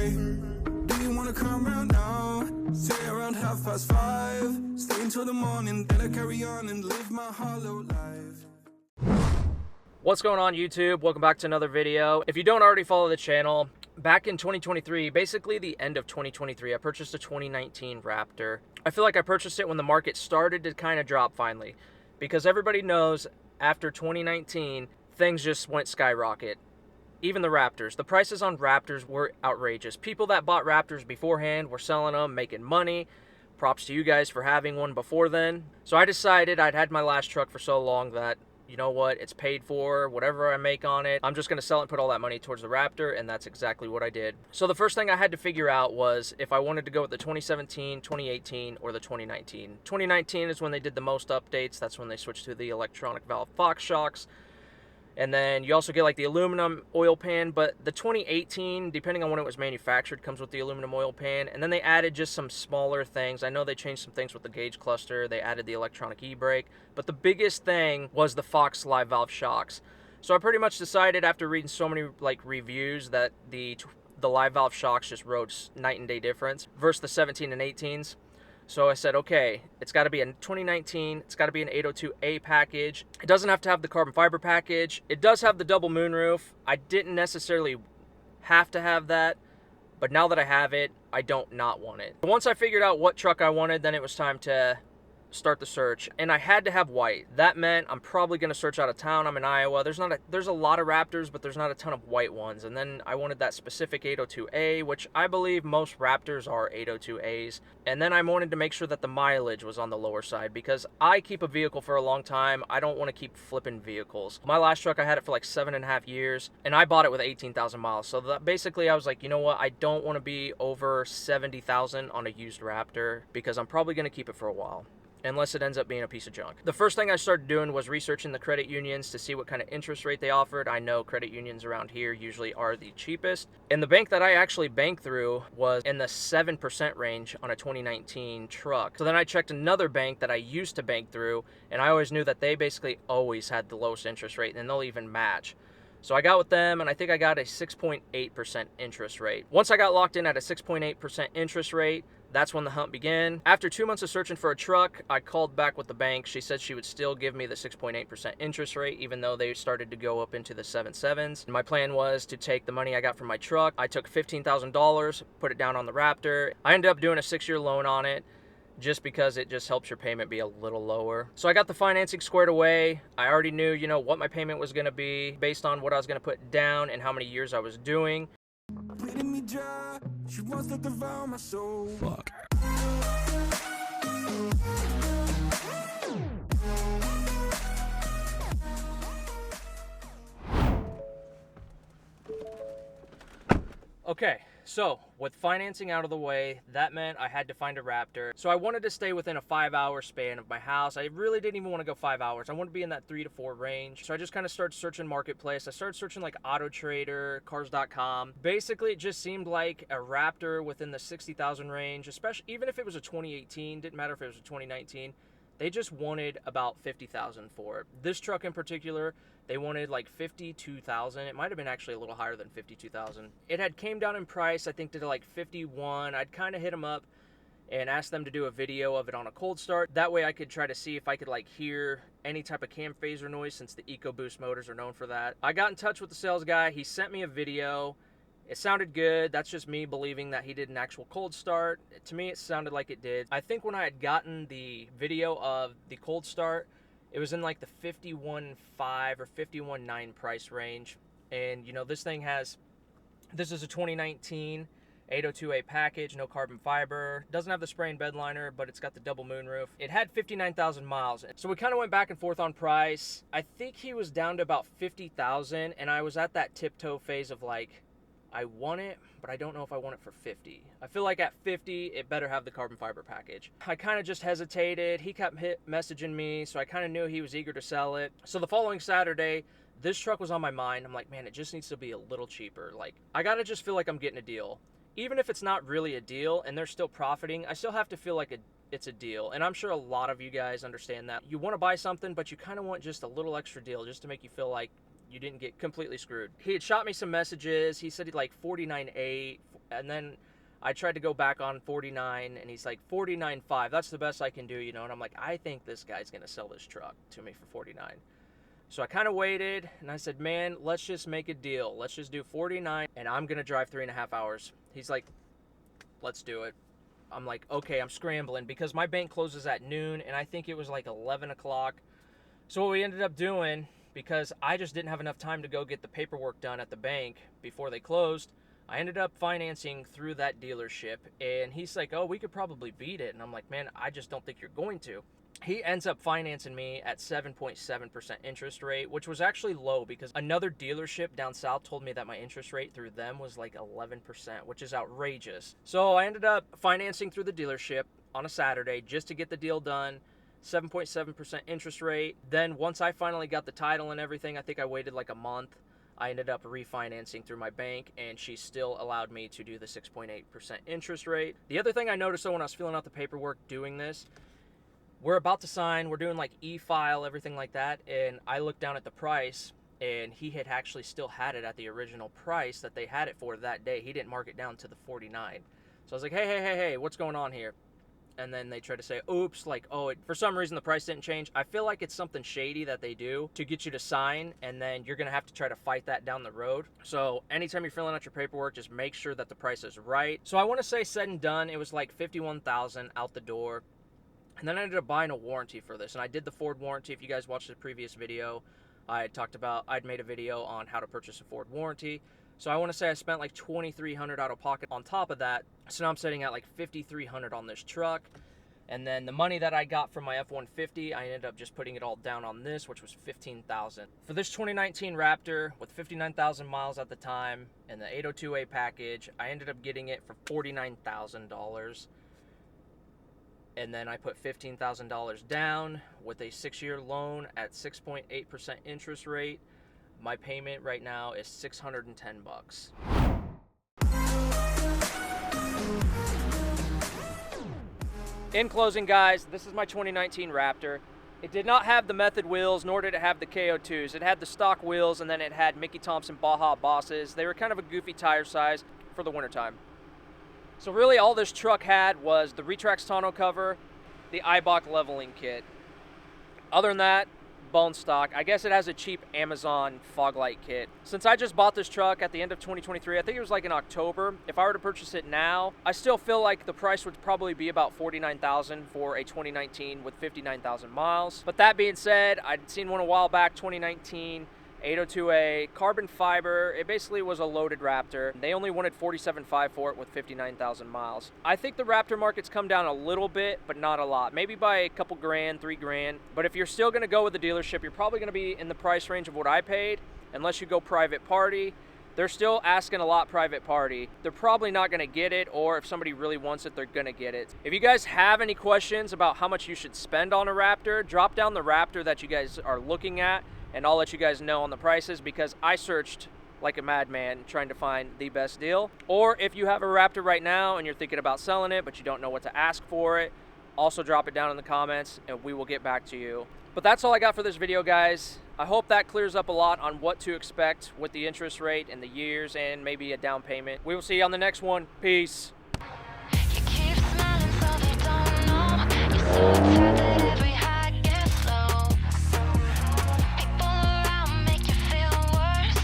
say, do you wanna come round now? Say around 5:30. Stay until the morning, then I carry on and live my hollow life. What's going on, YouTube? Welcome back to another video. If you don't already follow the channel, back in 2023, basically the end of 2023, I purchased a 2019 Raptor. I feel like I purchased it when the market started to kind of drop finally, because everybody knows after 2019, things just went skyrocket. Even the Raptors. The prices on Raptors were outrageous. People that bought Raptors beforehand were selling them, making money. Props to you guys for having one before then. So I decided I'd had my last truck for so long that, you know what, it's paid for, whatever I make on it, I'm just going to sell it and put all that money towards the Raptor, and that's exactly what I did. So the first thing I had to figure out was if I wanted to go with the 2017, 2018, or the 2019. 2019 is when they did the most updates. That's when they switched to the electronic valve Fox shocks. And then you also get like the aluminum oil pan, but the 2018, depending on when it was manufactured, comes with the aluminum oil pan. And then they added just some smaller things. I know they changed some things with the gauge cluster. They added the electronic e-brake. But the biggest thing was the Fox live valve shocks. So I pretty much decided after reading so many like reviews that the live valve shocks just rode night and day difference versus the 17 and 18s. So I said, okay, it's got to be a 2019, it's got to be an 802A package. It doesn't have to have the carbon fiber package. It does have the double moonroof. I didn't necessarily have to have that, but now that I have it, I don't not want it. Once I figured out what truck I wanted, then it was time to start the search, and I had to have white. That meant I'm probably going to search out of town. I'm in Iowa. There's a lot of Raptors, but there's not a ton of white ones. And then I wanted that specific 802A, which I believe most Raptors are 802As. And then I wanted to make sure that the mileage was on the lower side, because I keep a vehicle for a long time. I don't want to keep flipping vehicles. My last truck, I had it for like 7.5 years, and I bought it with 18,000 miles. So that basically I was like, you know what? I don't want to be over 70,000 on a used Raptor, because I'm probably going to keep it for a while, unless it ends up being a piece of junk. The first thing I started doing was researching the credit unions to see what kind of interest rate they offered. I know credit unions around here usually are the cheapest. And the bank that I actually banked through was in the 7% range on a 2019 truck. So then I checked another bank that I used to bank through, and I always knew that they basically always had the lowest interest rate, and they'll even match. So I got with them, and I think I got a 6.8% interest rate. Once I got locked in at a 6.8% interest rate, that's when the hunt began. After 2 months of searching for a truck, I called back with the bank. She said she would still give me the 6.8% interest rate, even though they started to go up into the 7.7s. My plan was to take the money I got from my truck. I took $15,000, put it down on the Raptor. I ended up doing a 6-year loan on it, just because it just helps your payment be a little lower. So I got the financing squared away. I already knew, you know, what my payment was gonna be based on what I was gonna put down and how many years I was doing. Bleeding me dry, she wants to devour my soul. Fuck. Okay, so with financing out of the way, that meant I had to find a Raptor. So I wanted to stay within a 5-hour span of my house. I really didn't even want to go 5 hours. I wanted to be in that 3 to 4 range. So I just kind of started searching Marketplace. I started searching like Auto Trader, Cars.com. Basically, it just seemed like a Raptor within the 60,000 range, especially even if it was a 2018, didn't matter if it was a 2019. They just wanted about 50,000 for it. This truck in particular, they wanted like 52,000. It might have been actually a little higher than 52,000. It had came down in price, I think, to like 51. I'd kind of hit them up and asked them to do a video of it on a cold start. That way I could try to see if I could like hear any type of cam phaser noise, since the EcoBoost motors are known for that. I got in touch with the sales guy. He sent me a video. It sounded good. That's just me believing that he did an actual cold start. To me, it sounded like it did. I think when I had gotten the video of the cold start, it was in like the 51.5 or 51.9 price range. And you know, this is a 2019 802A package, no carbon fiber. Doesn't have the spray and bed liner, but it's got the double moonroof. It had 59,000 miles. So we kind of went back and forth on price. I think he was down to about 50,000, and I was at that tiptoe phase of like, I want it, but I don't know if I want it for 50. I feel like at 50, it better have the carbon fiber package. I kind of just hesitated. He kept messaging me, so I kind of knew he was eager to sell it. So the following Saturday, this truck was on my mind. I'm like, man, it just needs to be a little cheaper. Like, I gotta just feel like I'm getting a deal. Even if it's not really a deal and they're still profiting, I still have to feel like it's a deal. And I'm sure a lot of you guys understand that. You want to buy something, but you kind of want just a little extra deal just to make you feel like you didn't get completely screwed. He had shot me some messages. He said he'd like 49.8, And then I tried to go back on 49, and he's like, 49.5, that's the best I can do, you know. And I'm like, I think this guy's gonna sell this truck to me for 49. So I kind of waited, and I said, man, let's just make a deal. Let's just do 49, and I'm gonna drive 3.5 hours. He's like, let's do it. I'm like, okay, I'm scrambling because my bank closes at noon, and I think it was like 11 o'clock. So what we ended up doing, because I just didn't have enough time to go get the paperwork done at the bank before they closed, I ended up financing through that dealership. And he's like, oh, we could probably beat it. And I'm like, man, I just don't think you're going to. He ends up financing me at 7.7% interest rate, which was actually low because another dealership down south told me that my interest rate through them was like 11%, which is outrageous. So I ended up financing through the dealership on a Saturday just to get the deal done. 7.7% interest rate. Then once I finally got the title and everything, I think I waited like a month. I ended up refinancing through my bank, and she still allowed me to do the 6.8% interest rate. The other thing I noticed though when I was filling out the paperwork doing this, we're about to sign, we're doing like e-file, everything like that, and I looked down at the price, and he had actually still had it at the original price that they had it for that day. He didn't mark it down to the 49. So I was like, hey, what's going on here? And then they try to say, oops, like, oh, for some reason the price didn't change. I feel like it's something shady that they do to get you to sign, and then you're going to have to try to fight that down the road. So anytime you're filling out your paperwork, just make sure that the price is right. So I want to say said and done, it was like $51,000 out the door. And then I ended up buying a warranty for this, and I did the Ford warranty. If you guys watched the previous video, I'd made a video on how to purchase a Ford warranty. So I want to say I spent like $2,300 out of pocket on top of that. So now I'm sitting at like $5,300 on this truck. And then the money that I got from my F-150, I ended up just putting it all down on this, which was $15,000. For this 2019 Raptor with 59,000 miles at the time and the 802A package, I ended up getting it for $49,000. And then I put $15,000 down with a 6-year loan at 6.8% interest rate. My payment right now is $610. In closing, guys, this is my 2019 Raptor. It did not have the method wheels, nor did it have the KO2s. It had the stock wheels, and then it had Mickey Thompson Baja Bosses. They were kind of a goofy tire size for the wintertime. So really all this truck had was the Retrax tonneau cover, the Eibach leveling kit. Other than that, bone stock. I guess it has a cheap Amazon fog light kit. Since I just bought this truck at the end of 2023, I think it was like in October, if I were to purchase it now, I still feel like the price would probably be about $49,000 for a 2019 with 59,000 miles. But that being said, I'd seen one a while back, 2019, 802A, carbon fiber. It basically was a loaded Raptor. They only wanted $47,500 for it with 59,000 miles. I think the Raptor market's come down a little bit, but not a lot. Maybe by a couple grand, $3,000. But if you're still gonna go with the dealership, you're probably gonna be in the price range of what I paid, unless you go private party. They're still asking a lot private party. They're probably not gonna get it, or if somebody really wants it, they're gonna get it. If you guys have any questions about how much you should spend on a Raptor, drop down the Raptor that you guys are looking at, and I'll let you guys know on the prices, because I searched like a madman trying to find the best deal. Or if you have a Raptor right now and you're thinking about selling it, but you don't know what to ask for it, also drop it down in the comments and we will get back to you. But that's all I got for this video, guys. I hope that clears up a lot on what to expect with the interest rate and the years and maybe a down payment. We will see you on the next one. Peace. You keep smiling so they don't know.